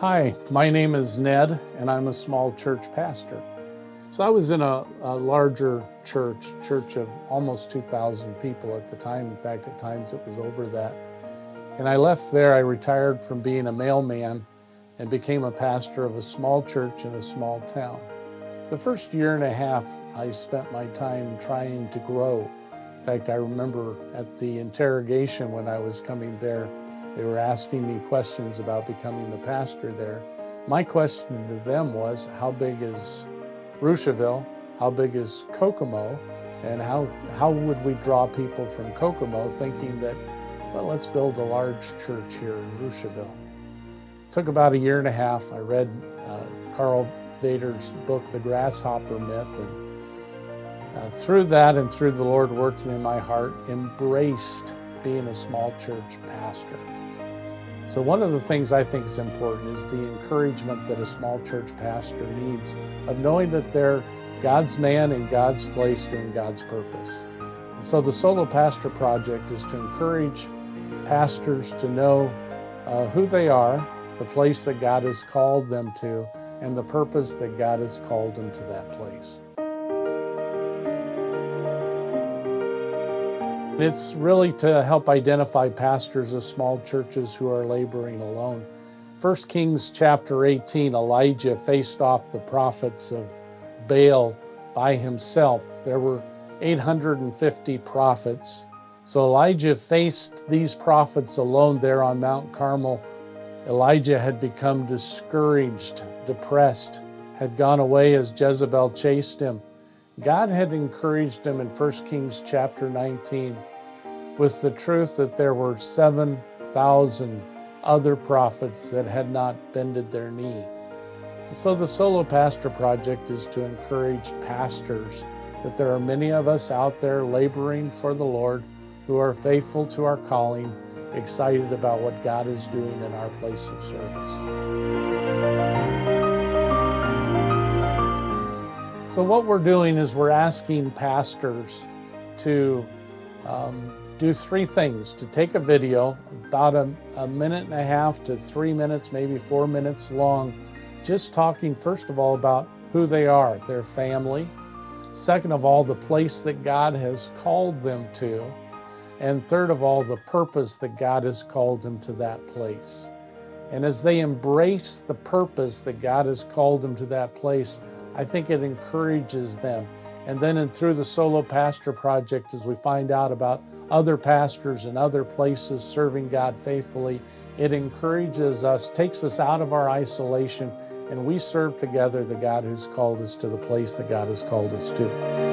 Hi, my name is Ned, and I'm a small church pastor. So I was in a larger church of almost 2,000 people at the time. In fact, at times it was over that. And I left there, I retired from being a mailman and became a pastor of a small church in a small town. The first year and a half, I spent my time trying to grow. In fact, I remember at the interrogation when I was coming there, they were asking me questions about becoming the pastor there. My question to them was, how big is Rushville? How big is Kokomo? And how would we draw people from Kokomo, thinking that, well, let's build a large church here in Rushville. It took about a year and a half. I read Carl Vader's book, The Grasshopper Myth, and through that and through the Lord working in my heart, embraced being a small church pastor. So one of the things I think is important is the encouragement that a small church pastor needs of knowing that they're God's man in God's place doing God's purpose. And so the Solo Pastor Project is to encourage pastors to know who they are, the place that God has called them to, and the purpose that God has called them to that place. It's really to help identify pastors of small churches who are laboring alone. 1 Kings chapter 18, Elijah faced off the prophets of Baal by himself. There were 850 prophets. So Elijah faced these prophets alone there on Mount Carmel. Elijah had become discouraged, depressed, had gone away as Jezebel chased him. God had encouraged him in 1 Kings chapter 19 with the truth that there were 7,000 other prophets that had not bended their knee. So the Solo Pastor Project is to encourage pastors that there are many of us out there laboring for the Lord who are faithful to our calling, excited about what God is doing in our place of service. So what we're doing is we're asking pastors to do three things: to take a video about a minute and a half to 3 minutes, maybe 4 minutes long, just talking first of all about who they are, their family. Second of all, the place that God has called them to. And third of all, the purpose that God has called them to that place. And as they embrace the purpose that God has called them to that place, I think it encourages them. And then through the Solo Pastor Project, as we find out about other pastors in other places serving God faithfully, it encourages us, takes us out of our isolation, and we serve together the God who's called us to the place that God has called us to.